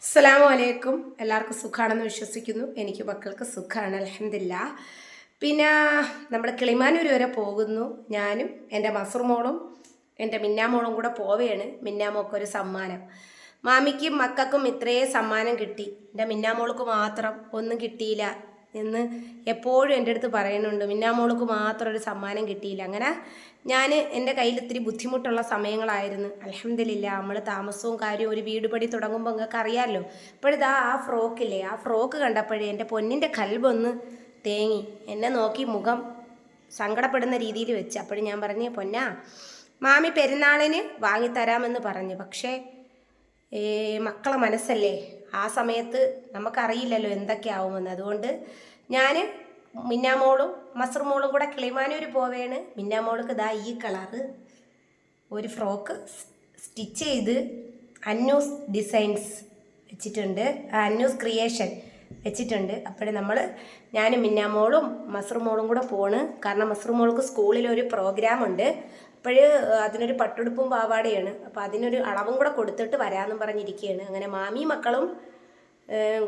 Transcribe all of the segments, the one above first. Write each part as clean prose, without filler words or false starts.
അസ്സലാമു അലൈക്കും. എല്ലാവർക്കും സുഖമാണെന്ന് വിശ്വസിക്കുന്നു. എനിക്ക് മക്കൾക്ക് സുഖമാണ്, അൽഹംദുലില്ലാ. പിന്നെ നമ്മൾ കിളിമാനൂർ വരെ പോകുന്നു. ഞാനും എൻ്റെ മസറുമോളും എൻ്റെ മിന്നാമോളും കൂടെ പോവുകയാണ്. മിന്നാമോൾക്കൊരു സമ്മാനം. മാമിക്കും മക്കൾക്കും ഇത്രയും സമ്മാനം കിട്ടി, എൻ്റെ മിന്നാമോൾക്ക് മാത്രം ഒന്നും കിട്ടിയില്ല എന്ന് എപ്പോഴും എൻ്റെ അടുത്ത് പറയുന്നുണ്ട്. മിന്നാമോൾക്ക് മാത്രം ഒരു സമ്മാനം കിട്ടിയില്ല. അങ്ങനെ ഞാൻ എൻ്റെ കയ്യിൽ ഇത്തിരി ബുദ്ധിമുട്ടുള്ള സമയങ്ങളായിരുന്നു. അൽഹംദുലില്ലാ, നമ്മൾ താമസവും കാര്യവും ഒരു വീട് പണി തുടങ്ങുമ്പോൾ നിങ്ങൾക്ക് അറിയാമല്ലോ. ഇപ്പോഴിതാ ആ ഫ്രോക്കില്ലേ, ആ ഫ്രോക്ക് കണ്ടപ്പോഴേ എൻ്റെ പൊന്നിൻ്റെ കൽബൊന്ന് തേങ്ങി. എന്നെ നോക്കി മുഖം സങ്കടപ്പെടുന്ന രീതിയിൽ വെച്ച്. അപ്പോഴും ഞാൻ പറഞ്ഞു, പൊന്നാ മാമി പെരുന്നാളിന് വാങ്ങിത്തരാമെന്ന് പറഞ്ഞു. പക്ഷേ മക്കളെ മനസ്സല്ലേ, ആ സമയത്ത് നമുക്കറിയില്ലല്ലോ എന്തൊക്കെയാവുമെന്ന്. അതുകൊണ്ട് ഞാൻ മിന്നാമോളും മസറുമോളും കൂടെ കിളിമാനൂർ പോവേണ്. മിന്നാമോൾക്ക് ഇതാ ഈ കളറ് ഒരു ഫ്രോക്ക് സ്റ്റിച്ച് ചെയ്ത് അന്നൂസ് ഡിസൈൻസ് വെച്ചിട്ടുണ്ട്, അന്നൂസ് ക്രിയേഷൻ വെച്ചിട്ടുണ്ട്. അപ്പോഴും ഞാനും മിന്നാമോളും മസറുമോളും കൂടെ പോണ്. കാരണം മസറുമോൾക്ക് സ്കൂളിലൊരു പ്രോഗ്രാമുണ്ട്. അതിനൊരു പട്ടുടുപ്പും പാവാടയാണ്. അപ്പോൾ അതിനൊരു അളവും കൂടെ കൊടുത്തിട്ട് വരാമെന്നും പറഞ്ഞിരിക്കുകയാണ്. അങ്ങനെ മാമി മക്കളും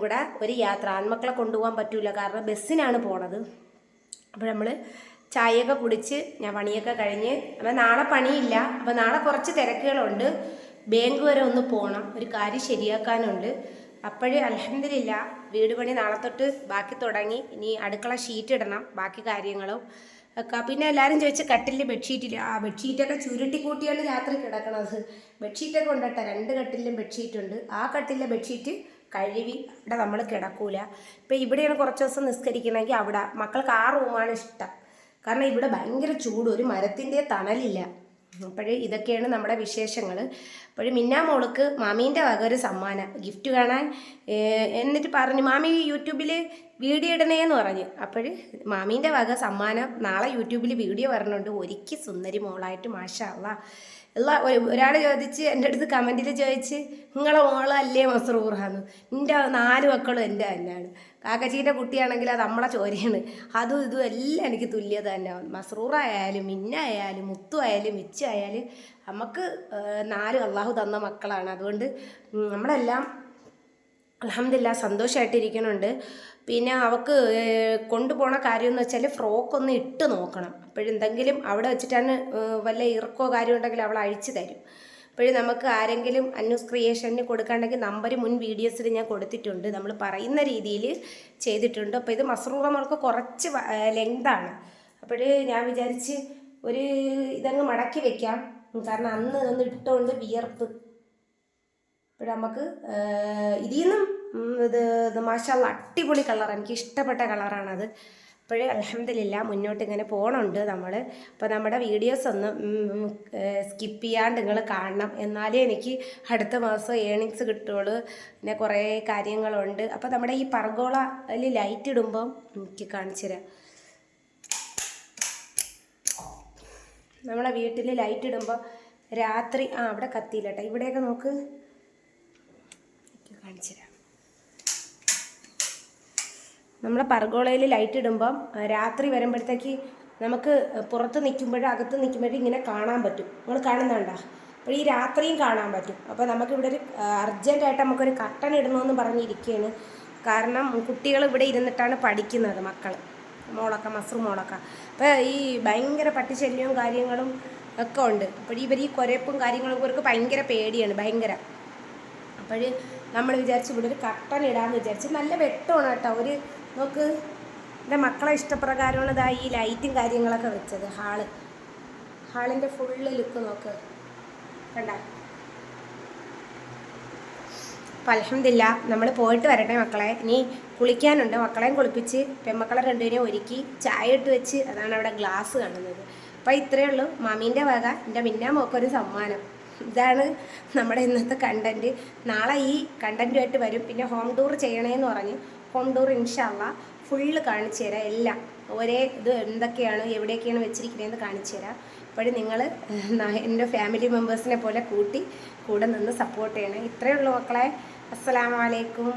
കൂടെ ഒരു യാത്ര. ആൺമക്കളെ കൊണ്ടുപോകാൻ പറ്റൂല, കാരണം ബസ്സിനാണ് പോണത്. അപ്പോൾ നമ്മൾ ചായയൊക്കെ കുടിച്ച് ഞാൻ പണിയൊക്കെ കഴിഞ്ഞ്, അപ്പോൾ നാളെ പണിയില്ല. അപ്പോൾ നാളെ കുറച്ച് തിരക്കുകളുണ്ട്. ബാങ്ക് വരെ ഒന്ന് പോകണം, ഒരു കാര്യം ശരിയാക്കാനുണ്ട്. അൽഹംദുലില്ലാ വീട് പണി നാളെ തൊട്ട് ബാക്കി തുടങ്ങി. ഇനി അടുക്കള ഷീറ്റ് ഇടണം, ബാക്കി കാര്യങ്ങളും ഒക്കെ. പിന്നെ എല്ലാവരും ചോദിച്ച കട്ടിലിൽ ബെഡ്ഷീറ്റില്ല. ആ ബെഡ്ഷീറ്റൊക്കെ ചുരുട്ടി കൂട്ടിയാണ് രാത്രി കിടക്കണത്. ബെഡ്ഷീറ്റൊക്കെ ഉണ്ടട്ടോ, 2 കട്ടിലും ബെഡ്ഷീറ്റുണ്ട്. ആ കട്ടിലെ ബെഡ്ഷീറ്റ് കഴുകി അവിടെ നമ്മൾ കിടക്കൂല. ഇപ്പം ഇവിടെയാണ് കുറച്ച് ദിവസം നിസ്കരിക്കണമെങ്കിൽ അവിടെ. മക്കൾക്ക് ആ റൂമാണ് ഇഷ്ടം, കാരണം ഇവിടെ ഭയങ്കര ചൂട്, ഒരു മരത്തിൻ്റെ തണലില്ല. ഇതൊക്കെയാണ് നമ്മുടെ വിശേഷങ്ങൾ. മിന്നാമോൾക്ക് മാമീൻ്റെ വക ഒരു സമ്മാനം ഗിഫ്റ്റ് കാണാൻ എന്നിട്ട് പറഞ്ഞു, മാമി യൂട്യൂബിൽ വീഡിയോ ഇടണേന്ന് പറഞ്ഞ്. മാമീൻ്റെ വക സമ്മാനം നാളെ യൂട്യൂബിൽ വീഡിയോ വരണുണ്ട്. ഒരിക്കൽ സുന്ദരി മോളായിട്ട് മാഷാ അല്ലാ. ഒരാൾ ചോദിച്ച് എൻ്റെ അടുത്ത് കമൻറ്റിൽ ചോദിച്ച്, നിങ്ങളെ മോളല്ലേ മസറൂറാന്ന്? എൻ്റെ 4 മക്കളും എൻ്റെ തന്നെയാണ്. കാക്കച്ചീൻ്റെ കുട്ടിയാണെങ്കിൽ അത് നമ്മളെ ചോരയാണ്. അതും ഇതും എല്ലാം എനിക്ക് തുല്യത തന്നെ. മസറൂറായാലും മിന്നായാലും മുത്തു ആയാലും മിച്ചു ആയാലും നമുക്ക് 4 അള്ളാഹു തന്ന മക്കളാണ്. അതുകൊണ്ട് നമ്മളെല്ലാം അൽഹംദുലില്ലാ സന്തോഷമായിട്ടിരിക്കുന്നുണ്ട്. പിന്നെ അവൾക്ക് കൊണ്ടുപോണ കാര്യം എന്ന് വെച്ചാൽ ഫ്രോക്കൊന്ന് ഇട്ട് നോക്കണം. അപ്പോഴെന്തെങ്കിലും അവിടെ വെച്ചിട്ടാണ് വല്ല ഇറക്കോ കാര്യം ഉണ്ടെങ്കിൽ അവൾ അഴിച്ചു തരും. നമുക്ക് ആരെങ്കിലും അന്നൂസ് ക്രിയേഷന് കൊടുക്കാണ്ടെങ്കിൽ നമ്പർ മുൻ വീഡിയോസിൽ ഞാൻ കൊടുത്തിട്ടുണ്ട്. നമ്മൾ പറയുന്ന രീതിയിൽ ചെയ്തിട്ടുണ്ട്. അപ്പോൾ ഇത് മസറൂറ മോൾക്ക് കുറച്ച് ലെങ്താണ്. ഞാൻ വിചാരിച്ച് ഒരു ഇതങ്ങ് മടക്കി വെക്കാം, കാരണം അന്ന് ഒന്ന് ഇട്ടുകൊണ്ട് വിയർപ്പ്. നമുക്ക് ഇതിൽ നിന്നും ഇത് മാഷാഅല്ലാ അടിപൊളി കളർ, എനിക്ക് ഇഷ്ടപ്പെട്ട കളറാണത്. അൽഹംദുലില്ലാ മുന്നോട്ട് ഇങ്ങനെ പോകണുണ്ട് നമ്മൾ. അപ്പോൾ നമ്മുടെ വീഡിയോസ് ഒന്ന് സ്കിപ്പ് ചെയ്യാണ്ട് നിങ്ങൾ കാണണം, എന്നാലേ എനിക്ക് അടുത്ത മാസം ഏണിങ്സ് കിട്ടുള്ളൂ. പിന്നെ കുറേ കാര്യങ്ങളുണ്ട്. അപ്പോൾ നമ്മുടെ ഈ പർഗോളയിൽ ലൈറ്റ് ഇടുമ്പം എനിക്ക് കാണിച്ചു തരാം. നമ്മളെ വീട്ടിൽ ലൈറ്റ് ഇടുമ്പോൾ രാത്രി അവിടെ കത്തിയില്ല കേട്ടോ, ഇവിടെയൊക്കെ നോക്ക്, കാണിച്ചു തരാം. നമ്മളെ പർഗോളയിൽ ലൈറ്റ് ഇടുമ്പം രാത്രി വരുമ്പോഴത്തേക്ക് നമുക്ക് പുറത്ത് നിൽക്കുമ്പോഴും അകത്ത് നിൽക്കുമ്പോഴും ഇങ്ങനെ കാണാൻ പറ്റും. നിങ്ങൾ കാണുന്നുണ്ടോ? ഈ രാത്രിയും കാണാൻ പറ്റും. അപ്പോൾ നമുക്കിവിടെ ഒരു അർജൻറ്റായിട്ട് നമുക്കൊരു കർട്ടൻ ഇടണമെന്ന് പറഞ്ഞിരിക്കുകയാണ്. കാരണം കുട്ടികൾ ഇവിടെ ഇരുന്നിട്ടാണ് പഠിക്കുന്നത്, മക്കൾ മോളൊക്കെ മസറുമോളൊക്കെ. അപ്പോൾ ഈ ഭയങ്കര പട്ടിശല്യവും കാര്യങ്ങളും ഒക്കെ ഉണ്ട്. ഇവർ ഈ കുരപ്പും കാര്യങ്ങളും ഇവർക്ക് ഭയങ്കര പേടിയാണ്, ഭയങ്കര. നമ്മൾ വിചാരിച്ച് ഇവിടെ ഒരു കർട്ടൻ ഇടാമെന്ന് വിചാരിച്ച്. നല്ല വെട്ടമാണ് കേട്ടോ. നോക്ക്, എൻ്റെ മക്കളെ ഇഷ്ടപ്രകാരമാണ് ഇതാ ഈ ലൈറ്റും കാര്യങ്ങളൊക്കെ വെച്ചത്. ഹാളിൻ്റെ ഫുള്ള് ലുക്ക് നോക്ക്, കണ്ട. അൽഹംദുലില്ലാ നമ്മൾ പോയിട്ട് വരട്ടെ മക്കളെ. ഇനി കുളിക്കാനുണ്ട്, മക്കളെയും കുളിപ്പിച്ച് പെൺമക്കളെ 2പേരെയും ഒരുക്കി ചായ ഇട്ട് വെച്ച്. അതാണ് അവിടെ ഗ്ലാസ് കാണുന്നത്. ഇത്രയേ ഉള്ളൂ മാമീൻ്റെ വക എൻ്റെ മിന്നാമോക്കൊരു സമ്മാനം. ഇതാണ് നമ്മുടെ ഇന്നത്തെ കണ്ടൻറ്റ്. നാളെ ഈ കണ്ടൻറ്റുമായിട്ട് വരും. പിന്നെ ഹോം ടൂർ ചെയ്യണേന്ന് പറഞ്ഞ്, ഹോം ടൂർ ഇൻഷാ അല്ലാ ഫുള്ള് കാണിച്ചു തരാം. എല്ലാം ഒരേ ഇത് എന്തൊക്കെയാണ് എവിടെയൊക്കെയാണ് വെച്ചിരിക്കുന്നതെന്ന് കാണിച്ചു തരാം. നിങ്ങൾ എൻ്റെ ഫാമിലി മെമ്പേഴ്സിനെ പോലെ കൂടെ നിന്ന് സപ്പോർട്ട് ചെയ്യണേ. ഇത്രയേ ഉള്ളൂ മക്കളെ. അസ്സലാമു അലൈക്കും.